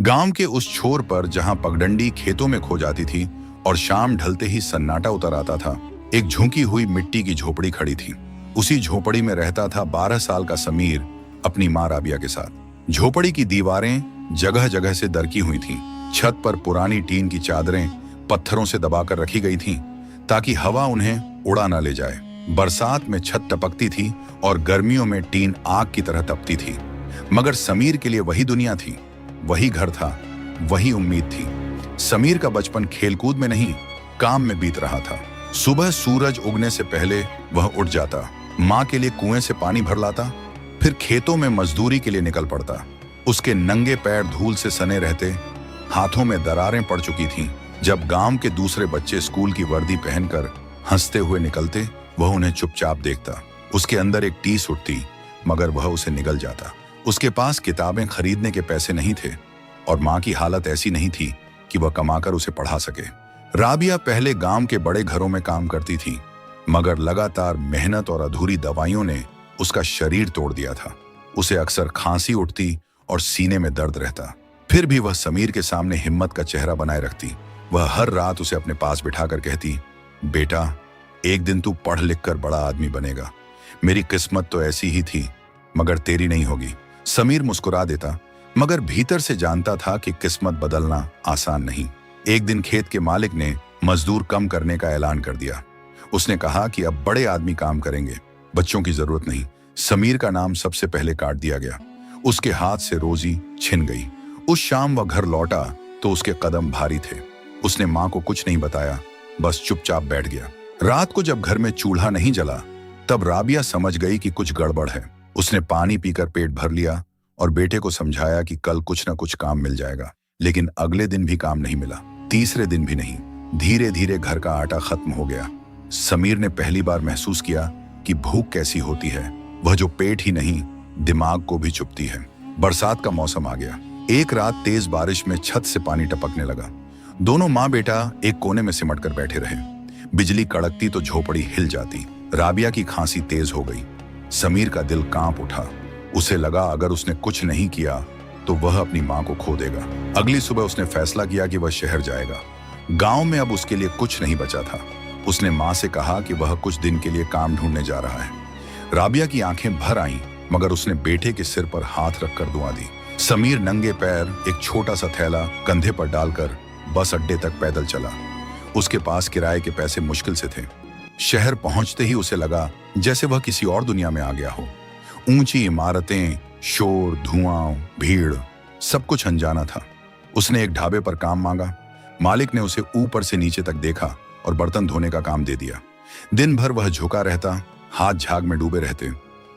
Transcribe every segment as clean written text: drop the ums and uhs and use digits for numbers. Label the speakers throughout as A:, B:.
A: गांव के उस छोर पर जहां पगडंडी खेतों में खो जाती थी और शाम ढलते ही सन्नाटा उतर आता था, एक झुकी हुई मिट्टी की झोपड़ी खड़ी थी। उसी झोपड़ी में रहता था 12 साल का समीर अपनी माँ राबिया के साथ। झोपड़ी की दीवारें जगह जगह से दरकी हुई थीं। छत पर पुरानी टीन की चादरें पत्थरों से दबाकर रखी गई थीं ताकि हवा उन्हें उड़ा न ले जाए। बरसात में छत टपकती थी और गर्मियों में टीन आग की तरह तपती थी। मगर समीर के लिए वही दुनिया थी, वही घर था, वही उम्मीद थी। समीर का बचपन खेलकूद में नहीं, काम में बीत रहा था। सुबह सूरज उगने से पहले वह उठ जाता, माँ के लिए कुएं से पानी भर लाता, फिर खेतों में मजदूरी के लिए निकल पड़ता। उसके नंगे पैर धूल से सने रहते, हाथों में दरारें पड़ चुकी थीं। जब गांव के दूसरे बच्चे स्कूल की वर्दी पहनकर हंसते हुए निकलते, वह उन्हें चुपचाप देखता। उसके अंदर एक टीस उठती, मगर वह उसे निगल जाता। उसके पास किताबें खरीदने के पैसे नहीं थे और माँ की हालत ऐसी नहीं थी कि वह कमाकर उसे पढ़ा सके। राबिया पहले गांव के बड़े घरों में काम करती थी, मगर लगातार मेहनत और अधूरी दवाइयों ने उसका शरीर तोड़ दिया था। उसे अक्सर खांसी उठती और सीने में दर्द रहता। फिर भी वह समीर के सामने हिम्मत का चेहरा बनाए रखती। वह हर रात उसे अपने पास बिठाकर कहती, बेटा, एक दिन तू पढ़ लिख कर बड़ा आदमी बनेगा। मेरी किस्मत तो ऐसी ही थी, मगर तेरी नहीं होगी। समीर मुस्कुरा देता, मगर भीतर से जानता था कि किस्मत बदलना आसान नहीं। एक दिन खेत के मालिक ने मजदूर कम करने का ऐलान कर दिया। उसने कहा कि अब बड़े आदमी काम करेंगे, बच्चों की जरूरत नहीं। समीर का नाम सबसे पहले काट दिया गया। उसके हाथ से रोजी छिन गई। उस शाम वह घर लौटा तो उसके कदम भारी थे। उसने माँ को कुछ नहीं बताया, बस चुपचाप बैठ गया। रात को जब घर में चूल्हा नहीं जला, तब राबिया समझ गई कि कुछ गड़बड़ है। उसने पानी पीकर पेट भर लिया और बेटे को समझाया कि कल कुछ न कुछ काम मिल जाएगा। लेकिन अगले दिन भी काम नहीं मिला, तीसरे दिन भी नहीं। धीरे धीरे घर का आटा खत्म हो गया। समीर ने पहली बार महसूस किया कि भूख कैसी होती है, वह जो पेट ही नहीं, दिमाग को भी चुभती है। बरसात का मौसम आ गया। एक रात तेज बारिश में छत से पानी टपकने लगा। दोनों माँ बेटा एक कोने में सिमट कर बैठे रहे। बिजली कड़कती तो झोपड़ी हिल जाती। राबिया की खांसी तेज हो गई। समीर का दिल कांप उठा। उसे लगा अगर उसने कुछ नहीं किया तो वह अपनी माँ को खो देगा। अगली सुबह उसने फैसला किया कि वह शहर जाएगा। गांव में अब उसके लिए कुछ नहीं बचा था। उसने माँ से कहा कि वह कुछ दिन के लिए काम ढूंढने जा रहा है। राबिया की आंखें भर आईं, मगर उसने बेटे के सिर पर हाथ रखकर दुआ दी। समीर नंगे पैर एक छोटा सा थैला कंधे पर डालकर बस अड्डे तक पैदल चला। उसके पास किराए के पैसे मुश्किल से थे। शहर पहुंचते ही उसे लगा जैसे वह किसी और दुनिया में आ गया हो। ऊंची इमारतें, शोर, धुआं, भीड़, सब कुछ अनजाना था। उसने एक ढाबे पर काम मांगा। मालिक ने उसे ऊपर से नीचे तक देखा और बर्तन धोने का काम दे दिया। दिन भर वह झुका रहता, हाथ झाग में डूबे रहते।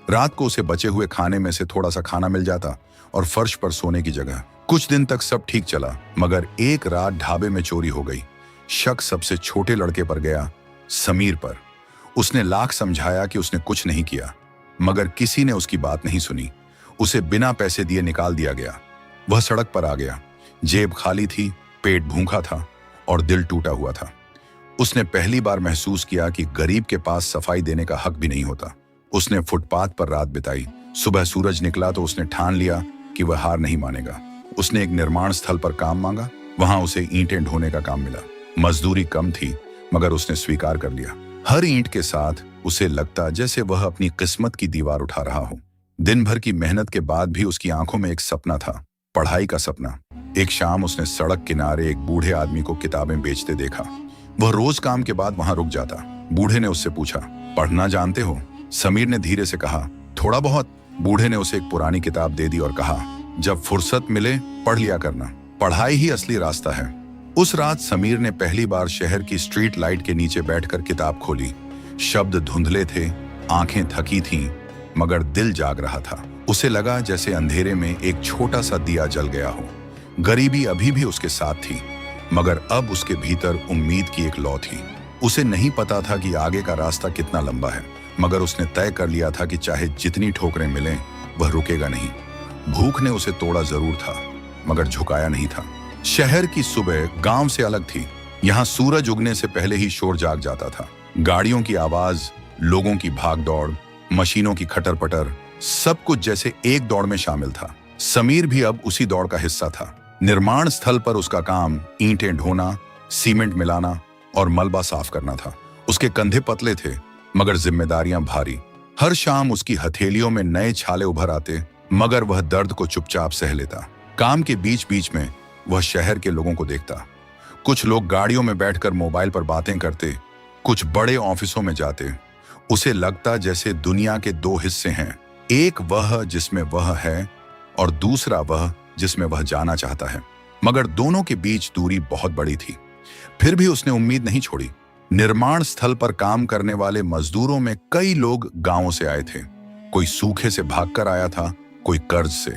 A: रात को उसे बचे हुए खाने में से थोड़ा सा खाना मिल जाता और फर्श पर सोने की जगह। कुछ दिन तक सब ठीक चला, मगर एक रात ढाबे में चोरी हो गई। शक सबसे छोटे लड़के पर गया, समीर पर। उसने लाख समझाया कि उसने कुछ नहीं किया, मगर किसी ने उसकी बात नहीं सुनी। उसे बिना पैसे दिए निकाल दिया गया। वह सड़क पर आ गया। जेब खाली थी, पेट भूखा था और दिल टूटा हुआ था। उसने पहली बार महसूस किया कि गरीब के पास सफाई देने का हक भी नहीं होता। उसने फुटपाथ पर रात बिताई। सुबह सूरज निकला तो उसने ठान लिया कि वह हार नहीं मानेगा। उसने एक निर्माण स्थल पर काम मांगा। वहां उसे ईंटें ढोने का काम मिला। मजदूरी कम थी, मगर उसने स्वीकार कर लिया। हर ईंट के साथ उसे लगता जैसे वह अपनी किस्मत की दीवार उठा रहा हो। दिन भर की मेहनत के बाद भी उसकी आंखों में एक सपना था, पढ़ाई का सपना। एक शाम उसने सड़क किनारे एक बूढ़े आदमी को किताबें बेचते देखा। वह रोज काम के बाद वहां रुक जाता। बूढ़े ने उससे पूछा, पढ़ना जानते हो? समीर ने धीरे से कहा, थोड़ा बहुत। बूढ़े ने उसे एक पुरानी किताब दे दी और कहा, जब फुर्सत मिले पढ़ लिया करना, पढ़ाई ही असली रास्ता है। उस रात समीर ने पहली बार शहर की स्ट्रीट लाइट के नीचे बैठकर किताब खोली। शब्द धुंधले थे, आंखें थकी थीं, मगर दिल जाग रहा था। उसे लगा जैसे अंधेरे में एक छोटा सा दिया जल गया हो। गरीबी अभी भी उसके साथ थी, मगर अब उसके भीतर उम्मीद की एक लौ थी। उसे नहीं पता था कि आगे का रास्ता कितना लंबा है, मगर उसने तय कर लिया था कि चाहे जितनी ठोकरें मिलें, वह रुकेगा नहीं। भूख ने उसे तोड़ा जरूर था, मगर झुकाया नहीं था। शहर की सुबह गांव से अलग थी। यहाँ सूरज उगने से पहले ही शोर जाग जाता था। गाड़ियों की आवाज, लोगों की भागदौड़, मशीनों की खटर-पटर, सब कुछ जैसे एक दौड़ में शामिल था। समीर भी अब उसी दौड़ का हिस्सा था। निर्माण स्थल पर उसका काम ईंटें ढोना, सीमेंट मिलाना और मलबा साफ करना था। उसके कंधे पतले थे मगर जिम्मेदारियां भारी। हर शाम उसकी हथेलियों में नए छाले उभर आते, मगर वह दर्द को चुपचाप सह लेता। काम के बीच बीच में वह शहर के लोगों को देखता। कुछ लोग गाड़ियों में बैठकर मोबाइल पर बातें करते, कुछ बड़े ऑफिसों में जाते। उसे लगता जैसे दुनिया के दो हिस्से हैं, एक वह जिसमें वह है और दूसरा वह जिसमें वह जाना चाहता है। मगर दोनों के बीच दूरी बहुत बड़ी थी। फिर भी उसने उम्मीद नहीं छोड़ी। निर्माण स्थल पर काम करने वाले मजदूरों में कई लोग गांवों से आए थे। कोई सूखे से भागकर आया था, कोई कर्ज से।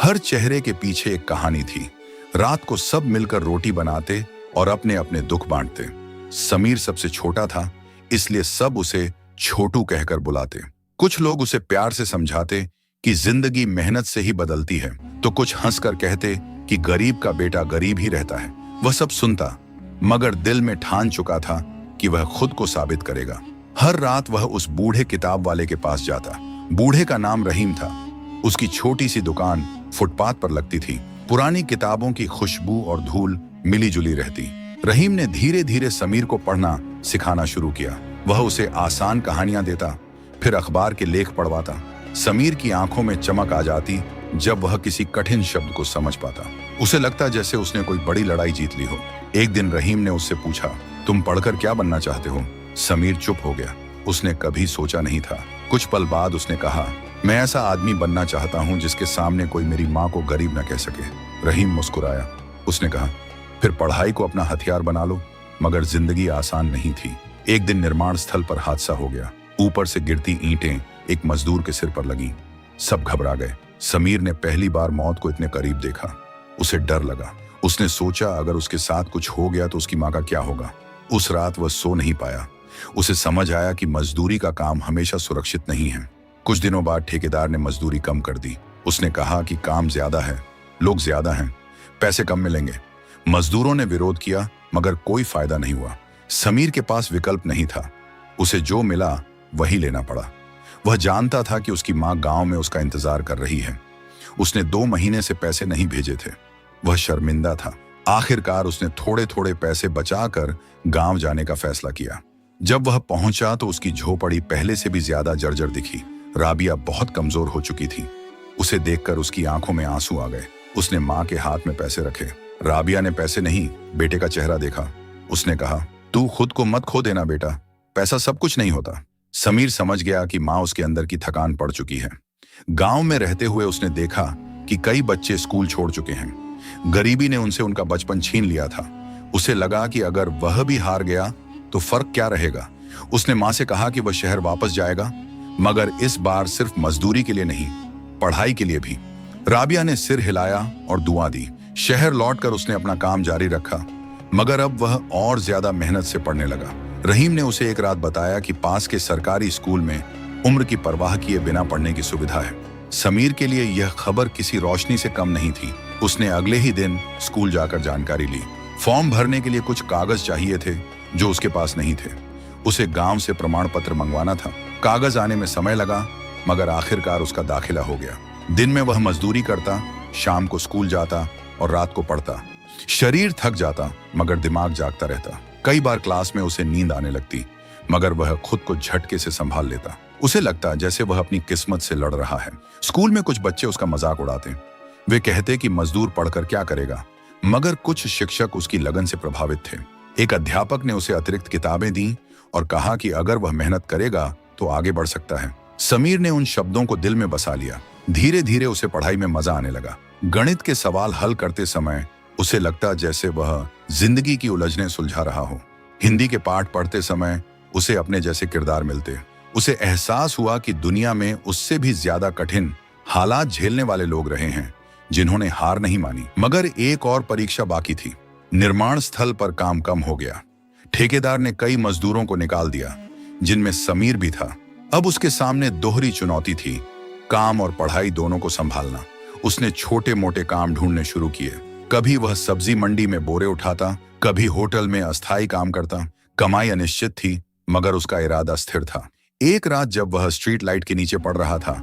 A: हर चेहरे के पीछे एक कहानी थी। रात को सब मिलकर रोटी बनाते और अपने अपने दुख बांटते। समीर सबसे छोटा था, इसलिए सब उसे छोटू कहकर बुलाते। कुछ लोग उसे प्यार से समझाते कि जिंदगी मेहनत से ही बदलती है, तो कुछ हंसकर कहते कि गरीब का बेटा गरीब ही रहता है। वह सब सुनता, मगर दिल में ठान चुका था कि वह खुद को साबित करेगा। हर रात वह उस बूढ़े किताब वाले के पास जाता। बूढ़े का नाम रहीम था। उसकी छोटी सी दुकान फुटपाथ पर लगती थी। पुरानी किताबों की खुशबू और धूल मिली जुली रहती। रहीम ने धीरे धीरे समीर को पढ़ना सिखाना शुरू किया। वह उसे आसान कहानियां देता, फिर अखबार के लेख पढ़वाता। समीर की आंखों में चमक आ जाती जब वह किसी कठिन शब्द को समझ पाता। उसे लगता जैसे उसने कोई बड़ी लड़ाई जीत ली हो। एक दिन रहीम ने उससे पूछा, तुम पढ़कर क्या बनना चाहते हो? समीर चुप हो गया। उसने कभी सोचा नहीं था। कुछ पल बाद उसने कहा, मैं ऐसा आदमी बनना चाहता हूं जिसके सामने कोई मेरी माँ को गरीब न कह सके। रहीम मुस्कुराया। उसने कहा, फिर पढ़ाई को अपना हथियार बना लो। मगर जिंदगी आसान नहीं थी। एक दिन निर्माण स्थल पर हादसा हो गया। ऊपर से गिरती ईंटें एक मजदूर के सिर पर लगी। सब घबरा गए। समीर ने पहली बार मौत को इतने करीब देखा। उसे डर लगा। उसने सोचा अगर उसके साथ कुछ हो गया तो उसकी माँ का क्या होगा। उस रात वह सो नहीं पाया। उसे समझ आया कि मजदूरी का काम हमेशा सुरक्षित नहीं है। कुछ दिनों बाद ठेकेदार ने मजदूरी कम कर दी। उसने कहा कि काम ज्यादा है, लोग ज्यादा हैं, पैसे कम मिलेंगे। मजदूरों ने विरोध किया, मगर कोई फायदा नहीं हुआ। समीर के पास विकल्प नहीं था। उसे जो मिला वही लेना पड़ा। वह जानता था कि उसकी माँ गांव में उसका इंतजार कर रही है। उसने 2 महीने से पैसे नहीं भेजे थे। वह शर्मिंदा था। आखिरकार उसने थोड़े थोड़े पैसे बचाकर गांव जाने का फैसला किया। जब वह पहुंचा तो उसकी झोपड़ी पहले से भी ज्यादा जर्जर दिखी। राबिया बहुत कमजोर हो चुकी थी। उसे देखकर उसकी आंखों में आंसू आ गए। उसने माँ के हाथ में पैसे रखे। राबिया ने पैसे नहीं, बेटे का चेहरा देखा। उसने कहा, तू खुद को मत खो देना बेटा, पैसा सब कुछ नहीं होता। समीर समझ गया कि माँ उसके अंदर की थकान पड़ चुकी है। गांव में रहते हुए उसने देखा कि कई बच्चे स्कूल छोड़ चुके हैं। गरीबी ने उनसे उनका बचपन छीन लिया था। उसे लगा कि अगर वह भी हार गया तो फर्क क्या रहेगा। उसने माँ से कहा कि वह शहर वापस जाएगा, मगर इस बार सिर्फ मजदूरी के लिए नहीं, पढ़ाई के लिए भी। राबिया ने सिर हिलाया और दुआ दी। शहर लौटकर उसने अपना काम जारी रखा, मगर अब वह और ज्यादा मेहनत से पढ़ने लगा। रहीम ने उसे एक रात बताया कि पास के सरकारी स्कूल में उम्र की परवाह किए बिना पढ़ने की सुविधा है। समीर के लिए यह खबर किसी रोशनी से कम नहीं थी। उसने अगले ही दिन स्कूल जाकर जानकारी ली। फॉर्म भरने के लिए कुछ कागज चाहिए थे जो उसके पास नहीं थे। उसे गांव से प्रमाण पत्र मंगवाना था। कागज आने में समय लगा, मगर आखिरकार उसका दाखिला हो गया। दिन में वह मजदूरी करता, शाम को स्कूल जाता और रात को पढ़ता। शरीर थक जाता मगर दिमाग जागता रहता। कई बार क्लास में उसे नींद आने लगती, मगर वह खुद को झटके से संभाल लेता। उसे लगता जैसे वह अपनी किस्मत से लड़ रहा है। स्कूल में कुछ बच्चे उसका मजाक उड़ाते। वे कहते कि मजदूर पढ़कर क्या करेगा, मगर कुछ शिक्षक उसकी लगन से प्रभावित थे। एक अध्यापक ने उसे अतिरिक्त किताबें दी और कहा कि अगर वह मेहनत करेगा तो आगे बढ़ सकता है। समीर ने उन शब्दों को दिल में बसा लिया। धीरे धीरे उसे पढ़ाई में मजा आने लगा। गणित के सवाल हल करते समय उसे लगता जैसे वह जिंदगी की उलझनें सुलझा रहा हो। हिंदी के पाठ पढ़ते समय उसे अपने जैसे किरदार मिलते। उसे एहसास हुआ कि दुनिया में उससे भी ज्यादा कठिन हालात झेलने वाले लोग रहे हैं जिन्होंने हार नहीं मानी। मगर एक और परीक्षा बाकी थी। निर्माण स्थल पर काम कम हो गया। ठेकेदार ने कई मजदूरों को निकाल दिया, जिनमें समीर भी था। अब उसके सामने दोहरी चुनौती थी, काम और पढ़ाई दोनों को संभालना। उसने छोटे मोटे काम ढूंढने शुरू किए। कभी वह सब्जी मंडी में बोरे उठाता, कभी होटल में अस्थायी काम करता। कमाई अनिश्चित थी, मगर उसका इरादा स्थिर था। एक रात जब वह स्ट्रीट लाइट के नीचे पढ़ रहा था,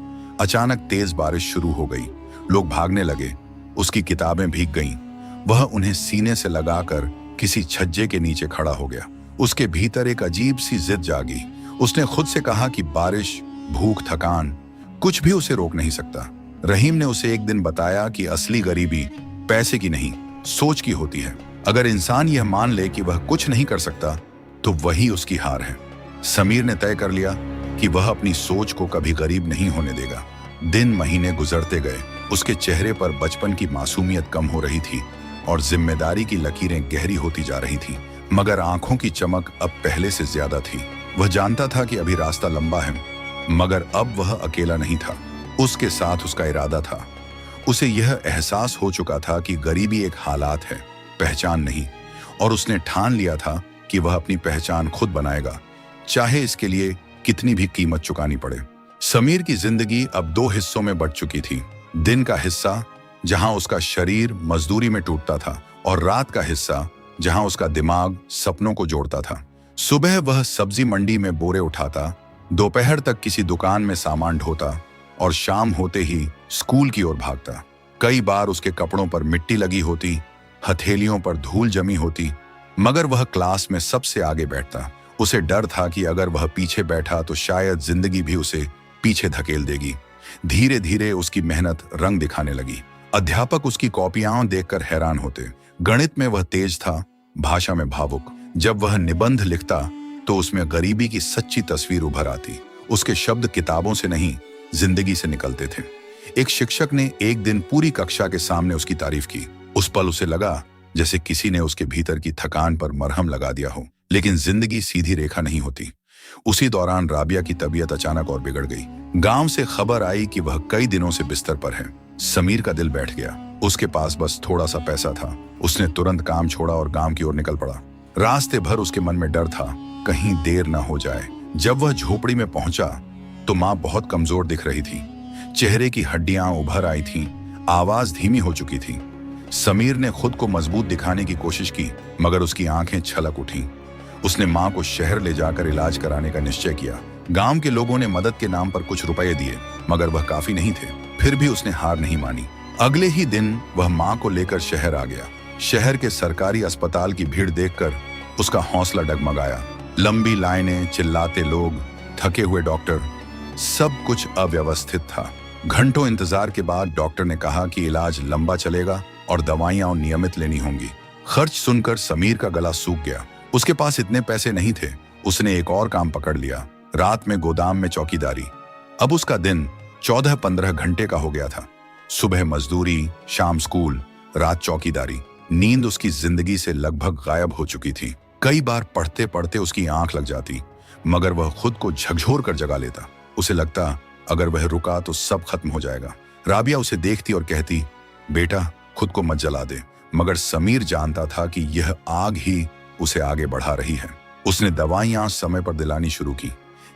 A: अचानक तेज बारिश शुरू हो गई। लोग भागने लगे। उसकी किताबें भीग गईं। वह उन्हें सीने से लगाकर किसी छज्जे के नीचे खड़ा हो गया। उसके भीतर एक अजीब सी जिद जागी। उसने खुद से कहा कि बारिश, भूख, थकान, कुछ भी उसे रोक नहीं सकता। रहीम ने उसे एक दिन बताया कि असली गरीबी पैसे की नहीं, सोच की होती है। अगर इंसान यह मान ले कि वह कुछ नहीं कर सकता तो वही उसकी हार है। समीर ने तय कर लिया कि वह अपनी सोच को कभी गरीब नहीं होने देगा। दिन महीने गुजरते गए। उसके चेहरे पर बचपन की मासूमियत कम हो रही थी और जिम्मेदारी की लकीरें गहरी होती जा रही थी, मगर आंखों की चमक अब पहले से ज्यादा थी। वह जानता था कि अभी रास्ता लंबा है, मगर अब वह अकेला नहीं था। उसके साथ उसका इरादा था। उसे यह एहसास हो चुका था कि गरीबी एक हालात है, पहचान नहीं, और उसने ठान लिया था कि वह अपनी पहचान खुद बनाएगा, चाहे इसके लिए कितनी भी कीमत चुकानी पड़े। समीर की जिंदगी अब दो हिस्सों में बंट चुकी थी। दिन का हिस्सा जहां उसका शरीर मजदूरी में टूटता था और रात का हिस्सा जहां उसका दिमाग सपनों को जोड़ता था। सुबह वह सब्जी मंडी में बोरे उठाता, दोपहर तक किसी दुकान में सामान ढोता और शाम होते ही स्कूल की ओर भागता। कई बार उसके कपड़ों पर मिट्टी लगी होती, हथेलियों पर धूल जमी होती, मगर वह क्लास में सबसे आगे बैठता। उसे डर था कि अगर वह पीछे बैठा तो शायद जिंदगी भी उसे पीछे धकेल देगी। धीरे धीरे उसकी मेहनत रंग दिखाने लगी। अध्यापक उसकी कॉपियां देखकर हैरान होते। गणित में वह तेज था, भाषा में भावुक। जब वह निबंध लिखता तो उसमें गरीबी की सच्ची तस्वीर उभर आती। उसके शब्द किताबों से नहीं, जिंदगी से निकलते थे। एक शिक्षक ने एक दिन पूरी कक्षा के सामने उसकी तारीफ की। उस पल उसे लगा जैसे किसी ने उसके भीतर की थकान पर मरहम लगा दिया हो। लेकिन जिंदगी सीधी रेखा नहीं होती। उसी दौरान राबिया की तबीयत अचानक और बिगड़ गई। गांव से खबर आई कि वह कई दिनों से बिस्तर पर है। समीर का दिल बैठ गया। उसके पास बस थोड़ा सा पैसा था। उसने तुरंत काम छोड़ा और गांव की ओर निकल पड़ा। रास्ते भर उसके मन में डर था, कहीं देर ना हो जाए। जब वह झोपड़ी में पहुंचा तो माँ बहुत कमजोर दिख रही थी। चेहरे की हड्डियां उभर आई थीं, आवाज धीमी हो चुकी थी। समीर ने खुद को मजबूत दिखाने की कोशिश की, मगर उसकी आंखें छलक उठी। उसने माँ को शहर ले जाकर इलाज कराने का निश्चय किया। गांव के लोगों ने मदद के नाम पर कुछ रुपए दिए, मगर वह काफी नहीं थे। फिर भी उसने हार नहीं मानी। अगले ही दिन वह माँ को लेकर शहर आ गया। शहर के सरकारी अस्पताल की भीड़ देखकर उसका हौसला डगमगाया। लंबी लाइनें, चिल्लाते लोग, थके हुए डॉक्टर, सब कुछ अव्यवस्थित था। घंटों इंतजार के बाद डॉक्टर ने कहा कि इलाज लंबा चलेगा और दवाइयां नियमित लेनी होंगी। खर्च सुनकर समीर का गला सूख गया। उसके पास इतने पैसे नहीं थे। उसने एक और काम पकड़ लिया, रात में गोदाम में चौकीदारी। अब उसका दिन 14-15 घंटे का हो गया था। सुबह मजदूरी, शाम स्कूल, रात चौकीदारी। नींद उसकी जिंदगी से लगभग गायब हो चुकी थी। कई बार पढ़ते पढ़ते उसकी आंख लग जाती, मगर वह खुद को झकझोर कर जगा लेता। उसे लगता अगर वह रुका तो सब खत्म हो जाएगा। राबिया उसे देखती और कहती, बेटा खुद को मत जला दे। मगर समीर जानता था कि यह आग ही उसे आगे बढ़ा रही है। उसने दवाइयां समय पर दिलानी शुरू की।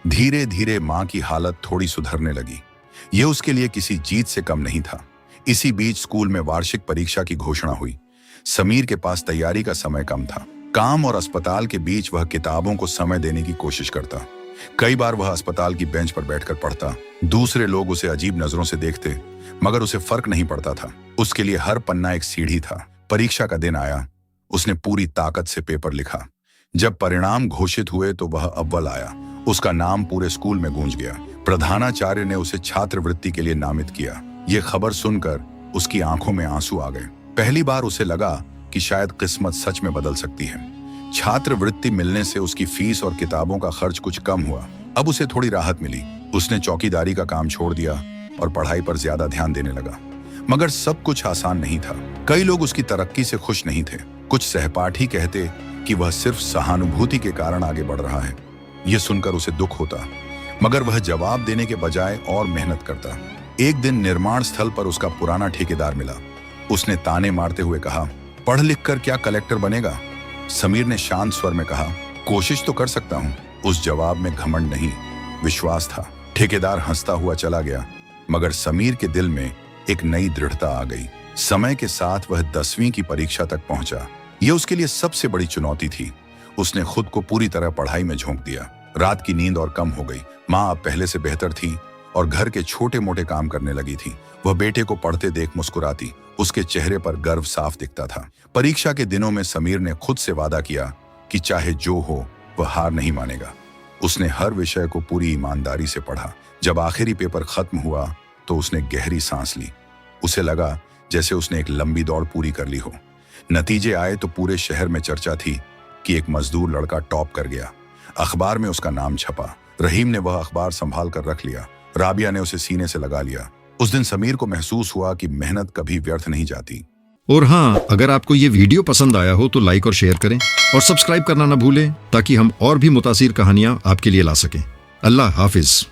A: धीरे धीरे माँ की हालत थोड़ी सुधरने लगी। यह उसके लिए किसी जीत से कम नहीं था। इसी बीच स्कूल में वार्षिक परीक्षा की घोषणा हुई। समीर के पास तैयारी का समय कम था। काम और अस्पताल के बीच वह किताबों को समय देने की कोशिश करता। कई बार वह अस्पताल की बेंच पर बैठकर पढ़ता। दूसरे लोग उसे अजीब नजरों से देखते, मगर उसे फर्क नहीं पड़ता था। उसके लिए हर पन्ना एक सीढ़ी था। परीक्षा का दिन आया। उसने पूरी ताकत से पेपर लिखा। जब परिणाम घोषित हुए तो वह अव्वल आया। उसका नाम पूरे स्कूल में गूंज गया। प्रधानाचार्य ने उसे छात्रवृत्ति के लिए नामित किया। यह खबर सुनकर उसकी आंखों में आंसू आ गए। पहली बार उसे लगा कि शायद किस्मत सच में बदल सकती है। छात्रवृत्ति मिलने से उसकी फीस और किताबों का खर्च कुछ कम हुआ। अब उसे थोड़ी राहत मिली। उसने चौकीदारी का काम छोड़ दिया और पढ़ाई पर ज्यादा ध्यान देने लगा। मगर सब कुछ आसान नहीं था। कई लोग उसकी तरक्की से खुश नहीं थे। कुछ सहपाठी कहते कि वह सिर्फ सहानुभूति के कारण आगे बढ़ रहा है। यह सुनकर उसे दुख होता, मगर वह जवाब देने के बजाय और मेहनत करता। एक दिन निर्माण स्थल पर उसका पुराना ठेकेदार मिला। उसने ताने मारते हुए कहा, पढ़ लिख कर क्या कलेक्टर बनेगा? समीर ने शांत स्वर में कहा, कोशिश तो कर सकता हूँ। उस जवाब में घमंड नहीं, विश्वास था। ठेकेदार हंसता हुआ चला गया, मगर समीर के दिल में एक नई दृढ़ता आ गई। समय के साथ वह 10वीं की परीक्षा तक पहुंचा। यह उसके लिए सबसे बड़ी चुनौती थी। उसने खुद को पूरी तरह पढ़ाई में झोंक दिया। रात की नींद और कम हो गई। माँ अब पहले से बेहतर थी और घर के छोटे मोटे काम करने लगी थी। वह बेटे को पढ़ते देख मुस्कुराती उसके चेहरे पर गर्व साफ दिखता था। परीक्षा के दिनों में समीर ने खुद से वादा किया कि चाहे जो हो वह हार नहीं मानेगा। उसने हर विषय को पूरी ईमानदारी से पढ़ा। जब आखिरी पेपर खत्म हुआ तो उसने गहरी सांस ली। उसे लगा जैसे उसने एक लंबी दौड़ पूरी कर ली हो। नतीजे आए तो पूरे शहर में चर्चा थी कि एक मजदूर लड़का टॉप कर गया। अखबार में उसका नाम छपा। रहीम ने वह अखबार संभाल कर रख लिया। राबिया ने उसे सीने से लगा लिया। उस दिन समीर को महसूस हुआ कि मेहनत कभी व्यर्थ नहीं जाती।
B: और हाँ, अगर आपको ये वीडियो पसंद आया हो तो लाइक और शेयर करें और सब्सक्राइब करना ना भूलें ताकि हम और भी मुतासिर कहानियां आपके लिए ला सकें। अल्लाह हाफिज।